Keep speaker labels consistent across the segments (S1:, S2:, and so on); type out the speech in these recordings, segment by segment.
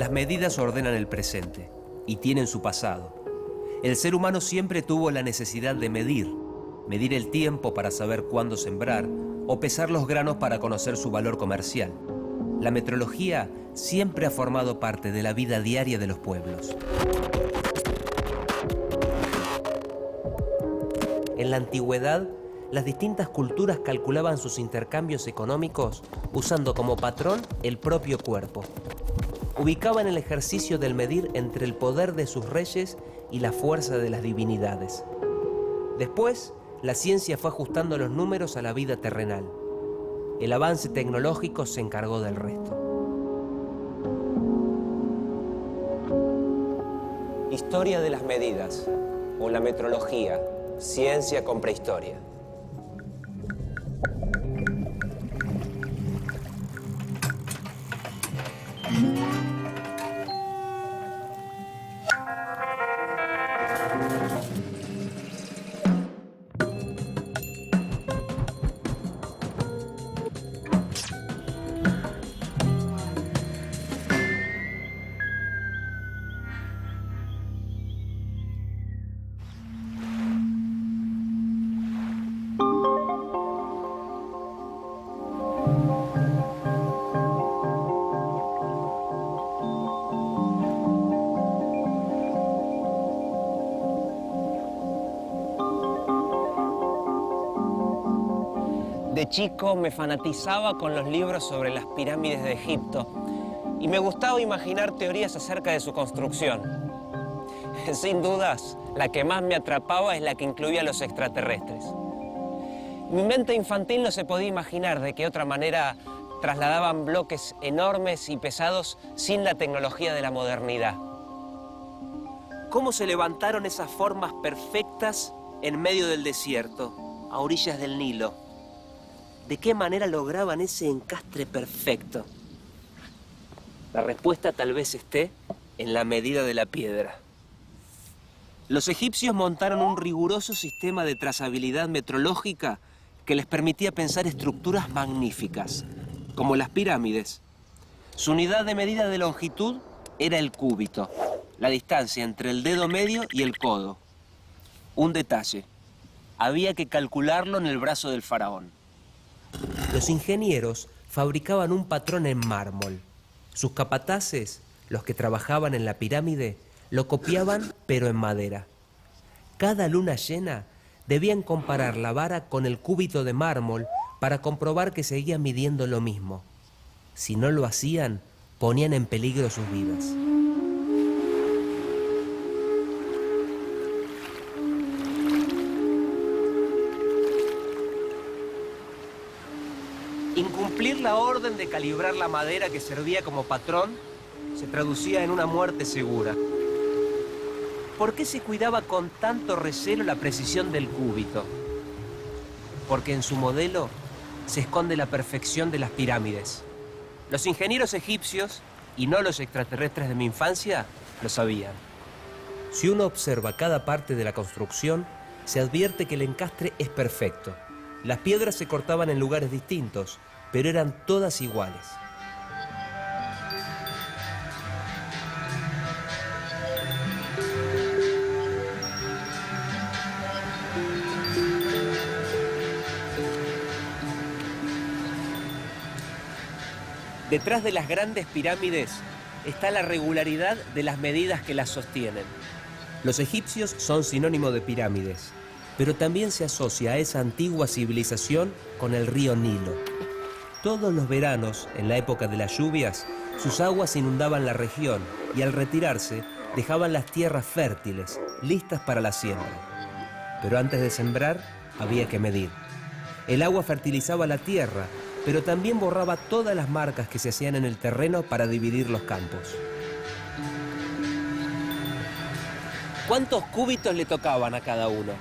S1: Las medidas ordenan el presente y tienen su pasado. El ser humano siempre tuvo la necesidad de medir el tiempo para saber cuándo sembrar o pesar los granos para conocer su valor comercial. La metrología siempre ha formado parte de la vida diaria de los pueblos. En la antigüedad, las distintas culturas calculaban sus intercambios económicos usando como patrón el propio cuerpo. Ubicaban el ejercicio del medir entre el poder de sus reyes y la fuerza de las divinidades. Después, la ciencia fue ajustando los números a la vida terrenal. El avance tecnológico se encargó del resto. Historia de las medidas, o la metrología, ciencia con prehistoria. De chico me fanatizaba con los libros sobre las pirámides de Egipto y me gustaba imaginar teorías acerca de su construcción. Sin dudas, la que más me atrapaba es la que incluía a los extraterrestres. Mi mente infantil no se podía imaginar de qué otra manera trasladaban bloques enormes y pesados sin la tecnología de la modernidad. ¿Cómo se levantaron esas formas perfectas en medio del desierto, a orillas del Nilo? ¿De qué manera lograban ese encastre perfecto? La respuesta tal vez esté en la medida de la piedra. Los egipcios montaron un riguroso sistema de trazabilidad metrológica que les permitía pensar estructuras magníficas, como las pirámides. Su unidad de medida de longitud era el cúbito, la distancia entre el dedo medio y el codo. Un detalle, había que calcularlo en el brazo del faraón. Los ingenieros fabricaban un patrón en mármol. Sus capataces, los que trabajaban en la pirámide, lo copiaban pero en madera. Cada luna llena debían comparar la vara con el cúbito de mármol para comprobar que seguían midiendo lo mismo. Si no lo hacían, ponían en peligro sus vidas. Incumplir la orden de calibrar la madera que servía como patrón se traducía en una muerte segura. ¿Por qué se cuidaba con tanto recelo la precisión del cúbito? Porque en su modelo se esconde la perfección de las pirámides. Los ingenieros egipcios, y no los extraterrestres de mi infancia, lo sabían. Si uno observa cada parte de la construcción, se advierte que el encastre es perfecto. Las piedras se cortaban en lugares distintos, pero eran todas iguales. Detrás de las grandes pirámides está la regularidad de las medidas que las sostienen. Los egipcios son sinónimo de pirámides, pero también se asocia a esa antigua civilización con el río Nilo. Todos los veranos, en la época de las lluvias, sus aguas inundaban la región y al retirarse dejaban las tierras fértiles, listas para la siembra. Pero antes de sembrar, había que medir. El agua fertilizaba la tierra, pero también borraba todas las marcas que se hacían en el terreno para dividir los campos. ¿Cuántos cúbitos le tocaban a cada uno?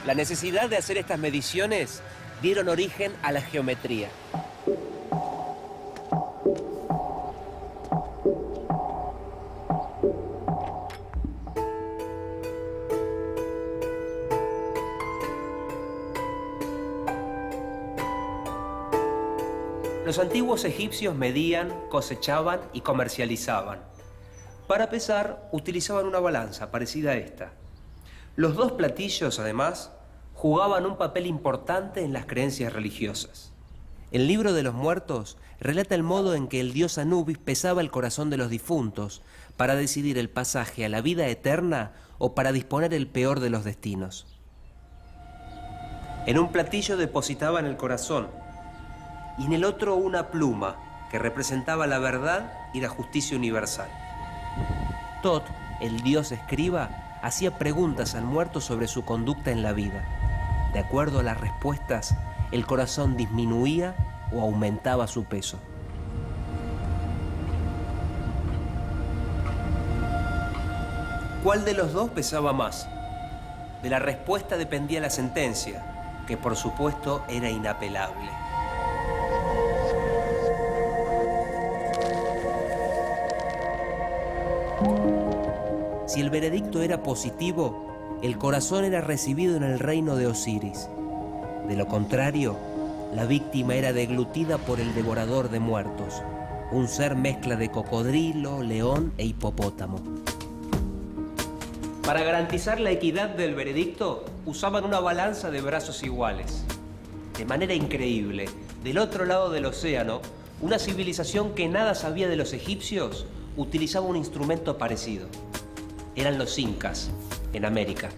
S1: La necesidad de hacer estas mediciones dieron origen a la geometría. Los antiguos egipcios medían, cosechaban y comercializaban. Para pesar, utilizaban una balanza parecida a esta. Los dos platillos, además, jugaban un papel importante en las creencias religiosas. El libro de los muertos relata el modo en que el dios Anubis pesaba el corazón de los difuntos para decidir el pasaje a la vida eterna o para disponer el peor de los destinos. En un platillo depositaban el corazón y en el otro una pluma que representaba la verdad y la justicia universal. Tot, el dios escriba, hacía preguntas al muerto sobre su conducta en la vida. De acuerdo a las respuestas, el corazón disminuía o aumentaba su peso. ¿Cuál de los dos pesaba más? De la respuesta dependía la sentencia, que por supuesto era inapelable. Si el veredicto era positivo, el corazón era recibido en el reino de Osiris. De lo contrario, la víctima era deglutida por el devorador de muertos, un ser mezcla de cocodrilo, león e hipopótamo. Para garantizar la equidad del veredicto, usaban una balanza de brazos iguales. De manera increíble, del otro lado del océano, una civilización que nada sabía de los egipcios utilizaba un instrumento parecido. Eran los incas, en América.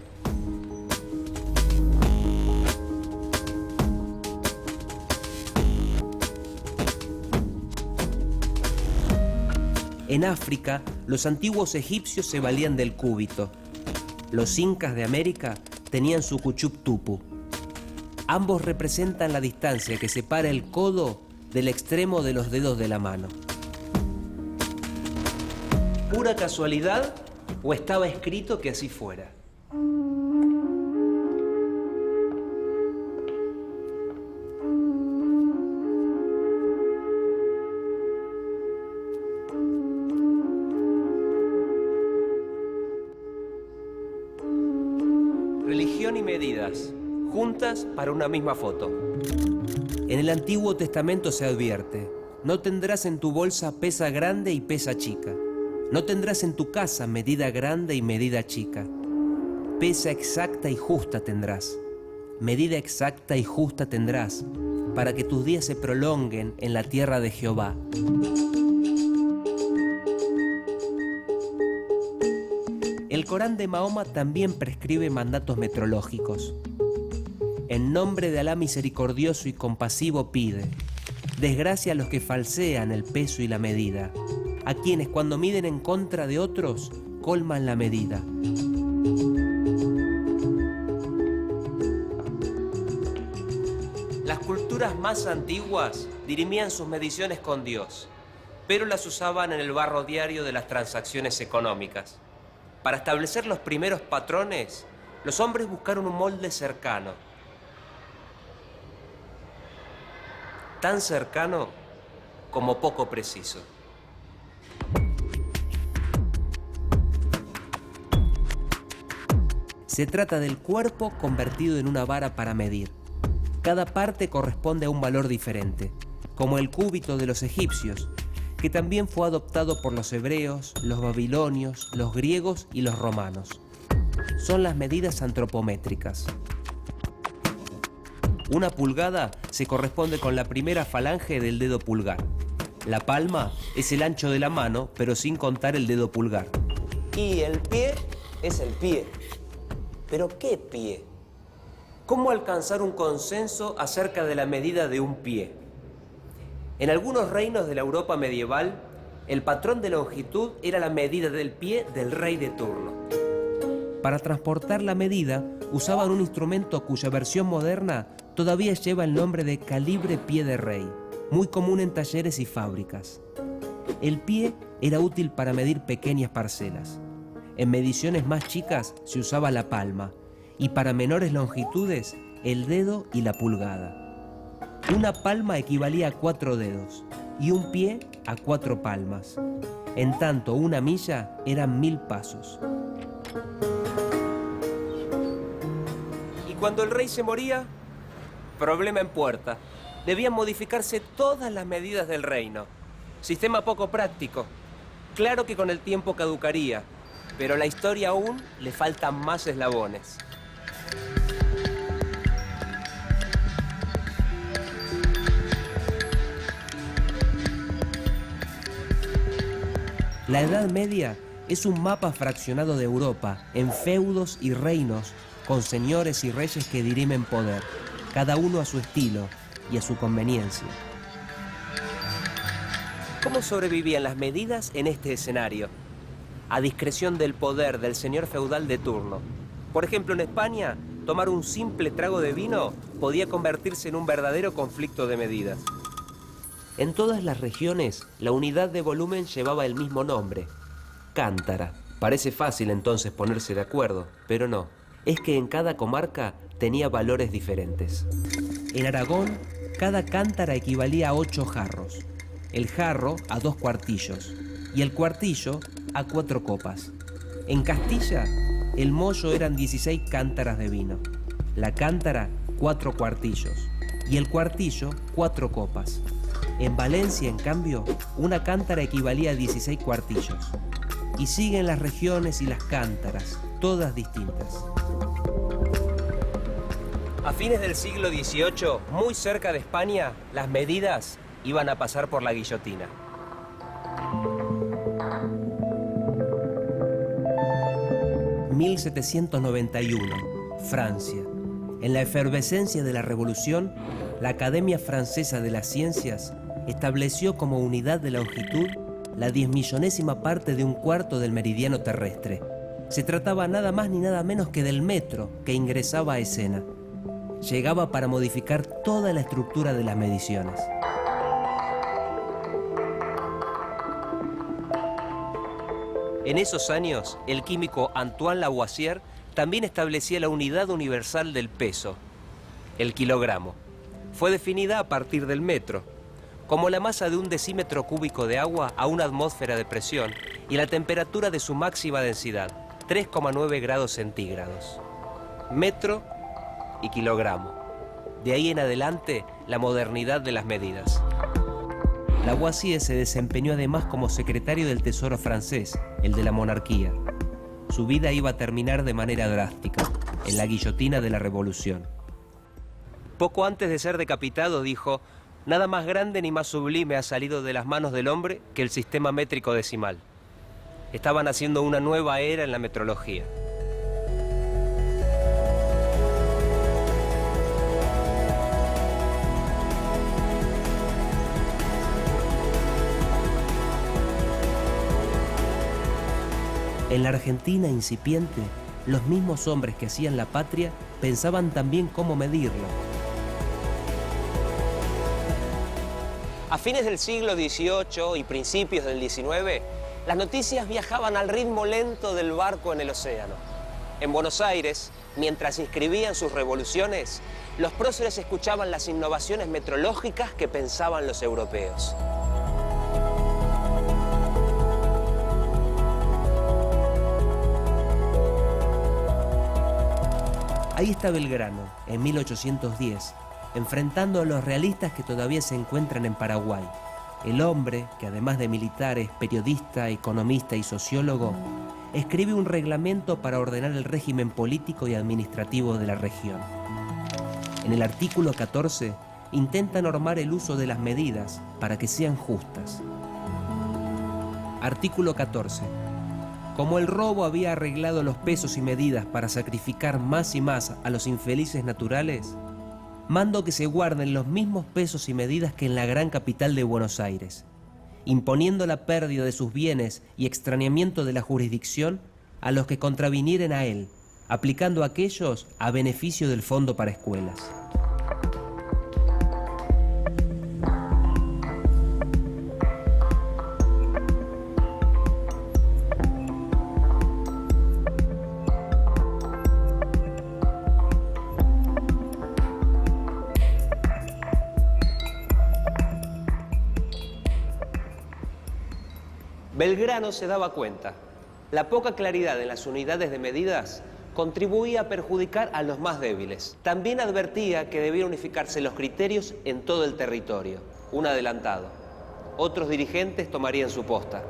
S1: En África, los antiguos egipcios se valían del cúbito. Los incas de América tenían su cuchuptupu. Ambos representan la distancia que separa el codo del extremo de los dedos de la mano. ¿Pura casualidad o estaba escrito que así fuera? Religión y medidas, juntas para una misma foto. En el Antiguo Testamento se advierte: no tendrás en tu bolsa pesa grande y pesa chica. No tendrás en tu casa medida grande y medida chica. Pesa exacta y justa tendrás. Medida exacta y justa tendrás, para que tus días se prolonguen en la tierra de Jehová. El Corán de Mahoma también prescribe mandatos metrológicos. En nombre de Alá misericordioso y compasivo pide: desgracia a los que falsean el peso y la medida, a quienes cuando miden en contra de otros, colman la medida. Las culturas más antiguas dirimían sus mediciones con Dios, pero las usaban en el barro diario de las transacciones económicas. Para establecer los primeros patrones, los hombres buscaron un molde cercano. Tan cercano como poco preciso. Se trata del cuerpo convertido en una vara para medir. Cada parte corresponde a un valor diferente, como el cúbito de los egipcios, que también fue adoptado por los hebreos, los babilonios, los griegos y los romanos. Son las medidas antropométricas. Una pulgada se corresponde con la primera falange del dedo pulgar. La palma es el ancho de la mano, pero sin contar el dedo pulgar. Y el pie es el pie. ¿Pero qué pie? ¿Cómo alcanzar un consenso acerca de la medida de un pie? En algunos reinos de la Europa medieval, el patrón de longitud era la medida del pie del rey de turno. Para transportar la medida, usaban un instrumento cuya versión moderna todavía lleva el nombre de calibre pie de rey, muy común en talleres y fábricas. El pie era útil para medir pequeñas parcelas. En mediciones más chicas se usaba la palma y para menores longitudes el dedo y la pulgada. Una palma equivalía a 4 dedos y un pie a 4 palmas. En tanto, una milla eran 1000 pasos. Y cuando el rey se moría, problema en puerta. debían modificarse todas las medidas del reino. Sistema poco práctico. Claro que con el tiempo caducaría, pero a la historia aún le faltan más eslabones. La Edad Media es un mapa fraccionado de Europa en feudos y reinos con señores y reyes que dirimen poder, cada uno a su estilo y a su conveniencia. ¿Cómo sobrevivían las medidas en este escenario? A discreción del poder del señor feudal de turno. Por ejemplo, en España, tomar un simple trago de vino podía convertirse en un verdadero conflicto de medidas. En todas las regiones, la unidad de volumen llevaba el mismo nombre, cántara. Parece fácil entonces ponerse de acuerdo, pero no. Es que en cada comarca tenía valores diferentes. En Aragón, cada cántara equivalía a 8 jarros, el jarro a 2 cuartillos y el cuartillo a 4 copas. En Castilla, el mollo eran 16 cántaras de vino, la cántara 4 cuartillos y el cuartillo 4 copas. En Valencia, en cambio, una cántara equivalía a 16 cuartillos. Y siguen las regiones y las cántaras, todas distintas. A fines del siglo XVIII, muy cerca de España, las medidas iban a pasar por la guillotina. ...1791, Francia. En la efervescencia de la Revolución, la Academia Francesa de las Ciencias estableció como unidad de longitud la 10.000.000ª parte de un cuarto del meridiano terrestre. Se trataba nada más ni nada menos que del metro que ingresaba a escena. Llegaba para modificar toda la estructura de las mediciones. En esos años, el químico Antoine Lavoisier también establecía la unidad universal del peso, el kilogramo. Fue definida a partir del metro, como la masa de un decímetro cúbico de agua a una atmósfera de presión y la temperatura de su máxima densidad, 3,9 grados centígrados. Metro y kilogramo. De ahí en adelante, la modernidad de las medidas. Lavoisier se desempeñó además como secretario del Tesoro francés, el de la monarquía. Su vida iba a terminar de manera drástica, en la guillotina de la Revolución. Poco antes de ser decapitado dijo: nada más grande ni más sublime ha salido de las manos del hombre que el sistema métrico decimal. Estaban haciendo una nueva era en la metrología. En la Argentina incipiente, los mismos hombres que hacían la patria pensaban también cómo medirla. A fines del siglo XVIII y principios del XIX, las noticias viajaban al ritmo lento del barco en el océano. En Buenos Aires, mientras inscribían sus revoluciones, los próceres escuchaban las innovaciones metrológicas que pensaban los europeos. Ahí está Belgrano, en 1810, enfrentando a los realistas que todavía se encuentran en Paraguay. El hombre, que además de militar es periodista, economista y sociólogo, escribe un reglamento para ordenar el régimen político y administrativo de la región. En el artículo 14, intenta normar el uso de las medidas para que sean justas. Artículo 14. Como el robo había arreglado los pesos y medidas para sacrificar más y más a los infelices naturales, mando que se guarden los mismos pesos y medidas que en la gran capital de Buenos Aires, imponiendo la pérdida de sus bienes y extrañamiento de la jurisdicción a los que contravinieren a él, aplicando aquellos a beneficio del Fondo para Escuelas. Belgrano se daba cuenta. La poca claridad en las unidades de medidas contribuía a perjudicar a los más débiles. También advertía que debían unificarse los criterios en todo el territorio. Un adelantado. Otros dirigentes tomarían su posta.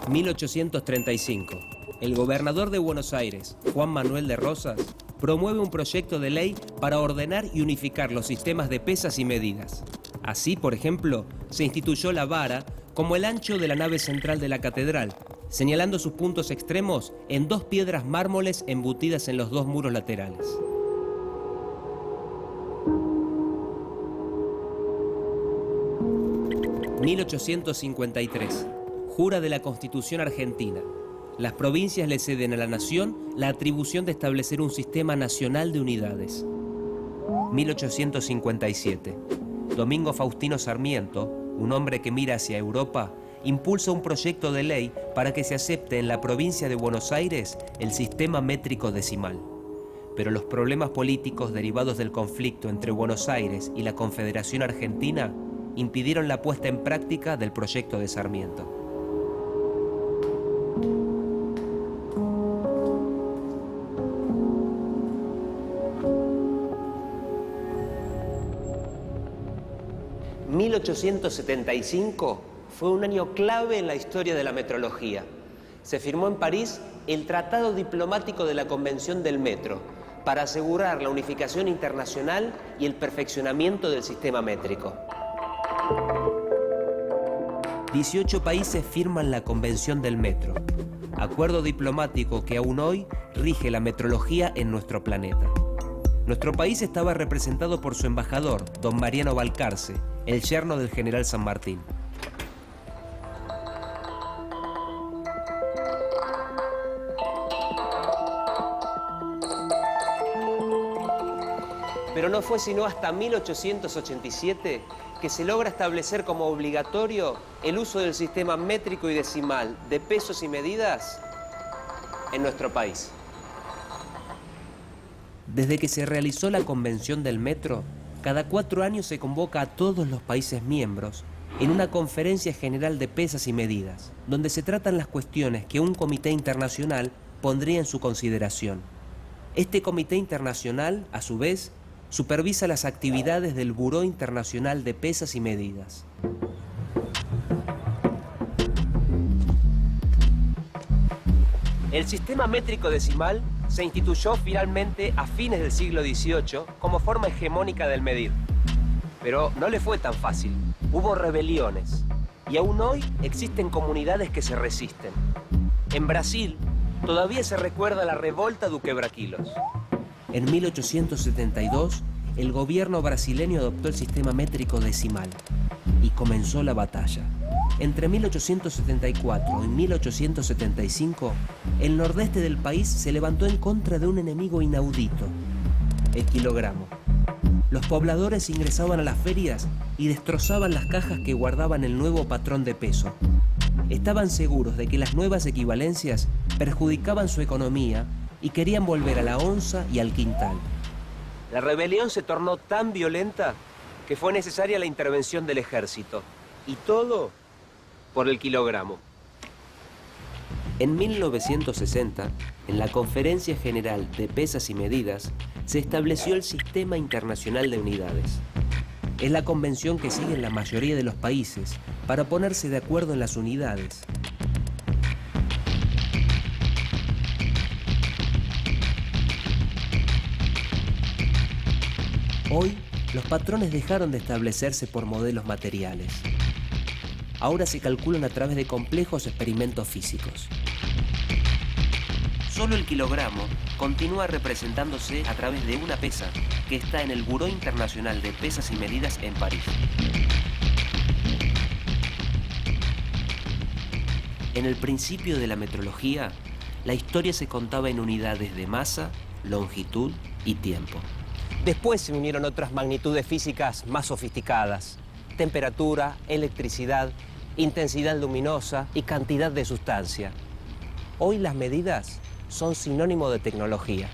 S1: 1835. El gobernador de Buenos Aires, Juan Manuel de Rosas, promueve un proyecto de ley para ordenar y unificar los sistemas de pesas y medidas. Así, por ejemplo, se instituyó la vara como el ancho de la nave central de la catedral, señalando sus puntos extremos en 2 piedras mármoles embutidas en los 2 muros laterales. (1853) Jura de la Constitución Argentina. Las provincias le ceden a la nación la atribución de establecer un sistema nacional de unidades. 1857. Domingo Faustino Sarmiento, un hombre que mira hacia Europa, impulsa un proyecto de ley para que se acepte en la provincia de Buenos Aires el sistema métrico decimal. Pero los problemas políticos derivados del conflicto entre Buenos Aires y la Confederación Argentina impidieron la puesta en práctica del proyecto de Sarmiento. (1875) fue un año clave en la historia de la metrología. Se firmó en París el Tratado Diplomático de la Convención del Metro para asegurar la unificación internacional y el perfeccionamiento del sistema métrico. 18 países firman la Convención del Metro, acuerdo diplomático que aún hoy rige la metrología en nuestro planeta. Nuestro país estaba representado por su embajador, don Mariano Balcarce, el yerno del general San Martín. Pero no fue sino hasta 1887 que se logra establecer como obligatorio el uso del sistema métrico y decimal de pesos y medidas en nuestro país. Desde que se realizó la Convención del Metro, cada 4 años se convoca a todos los países miembros en una conferencia general de pesas y medidas, donde se tratan las cuestiones que un comité internacional pondría en su consideración. Este comité internacional, a su vez, supervisa las actividades del Buró Internacional de Pesas y Medidas. El sistema métrico decimal se instituyó finalmente a fines del siglo XVIII como forma hegemónica del medir. Pero no le fue tan fácil. Hubo rebeliones y aún hoy existen comunidades que se resisten. En Brasil todavía se recuerda la revolta do Quebraquilos. En 1872, el gobierno brasileño adoptó el sistema métrico decimal y comenzó la batalla. Entre 1874 y 1875, el nordeste del país se levantó en contra de un enemigo inaudito, el kilogramo. Los pobladores ingresaban a las ferias y destrozaban las cajas que guardaban el nuevo patrón de peso. Estaban seguros de que las nuevas equivalencias perjudicaban su economía y querían volver a la onza y al quintal. La rebelión se tornó tan violenta que fue necesaria la intervención del ejército. Y todo por el kilogramo. En 1960, en la Conferencia General de Pesas y Medidas, se estableció el Sistema Internacional de Unidades. Es la convención que siguen la mayoría de los países para ponerse de acuerdo en las unidades. Hoy, los patrones dejaron de establecerse por modelos materiales. Ahora se calculan a través de complejos experimentos físicos. Solo el kilogramo continúa representándose a través de una pesa que está en el Buró Internacional de Pesas y Medidas en París. En el principio de la metrología, la historia se contaba en unidades de masa, longitud y tiempo. Después se unieron otras magnitudes físicas más sofisticadas: temperatura, electricidad, intensidad luminosa y cantidad de sustancia. Hoy las medidas son sinónimo de tecnología.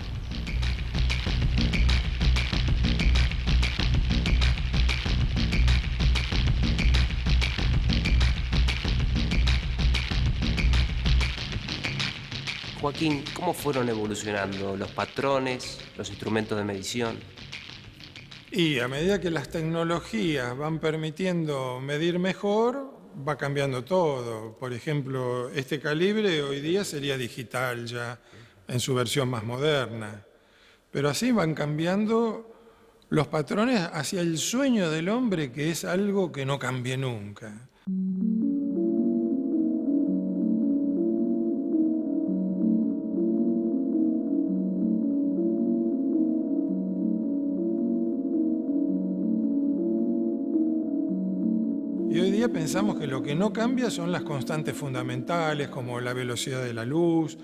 S1: Juan Joaquín, ¿cómo fueron evolucionando los patrones, los instrumentos de medición?
S2: Y a medida que las tecnologías van permitiendo medir mejor, va cambiando todo. Por ejemplo, este calibre hoy día sería digital ya, en su versión más moderna. Pero así van cambiando los patrones hacia el sueño del hombre, que es algo que no cambie nunca. Y hoy día pensamos que lo que no cambia son las constantes fundamentales, como la velocidad de la luz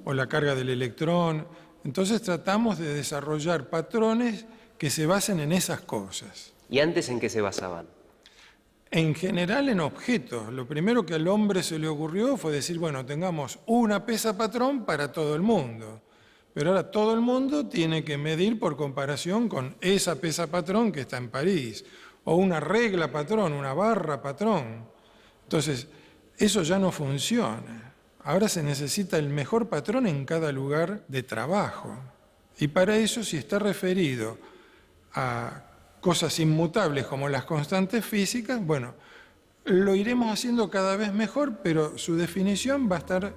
S2: o la carga del electrón. Entonces tratamos de desarrollar patrones que se basen en esas cosas.
S1: ¿Y antes en qué se basaban?
S2: En general en objetos. Lo primero que al hombre se le ocurrió fue decir, bueno, tengamos una pesa patrón para todo el mundo. Pero ahora todo el mundo tiene que medir por comparación con esa pesa patrón que está en París, o una regla patrón, una barra patrón. Entonces, eso ya no funciona. Ahora se necesita el mejor patrón en cada lugar de trabajo. Y para eso, si está referido a cosas inmutables como las constantes físicas, bueno, lo iremos haciendo cada vez mejor, pero su definición va a estar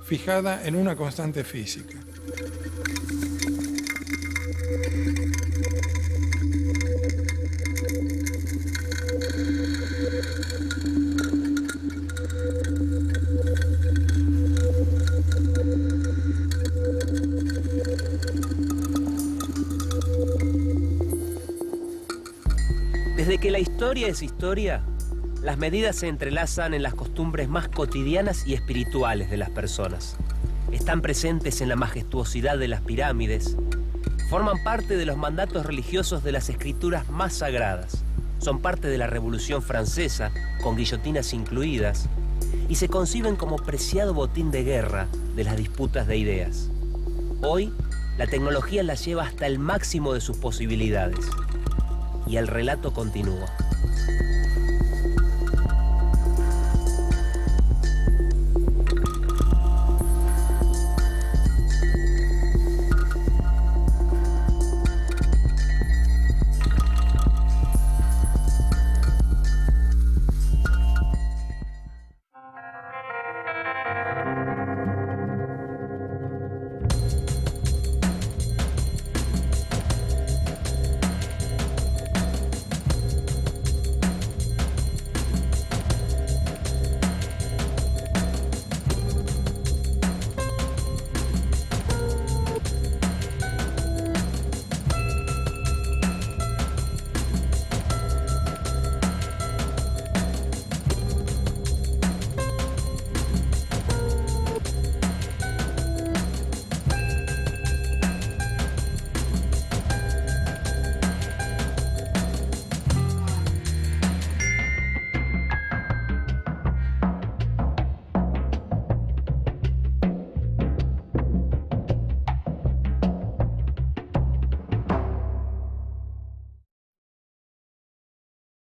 S2: fijada en una constante física.
S1: Desde que la historia es historia, las medidas se entrelazan en las costumbres más cotidianas y espirituales de las personas. Están presentes en la majestuosidad de las pirámides, forman parte de los mandatos religiosos de las escrituras más sagradas, son parte de la Revolución Francesa, con guillotinas incluidas, y se conciben como preciado botín de guerra de las disputas de ideas. Hoy, la tecnología las lleva hasta el máximo de sus posibilidades. Y el relato continúa.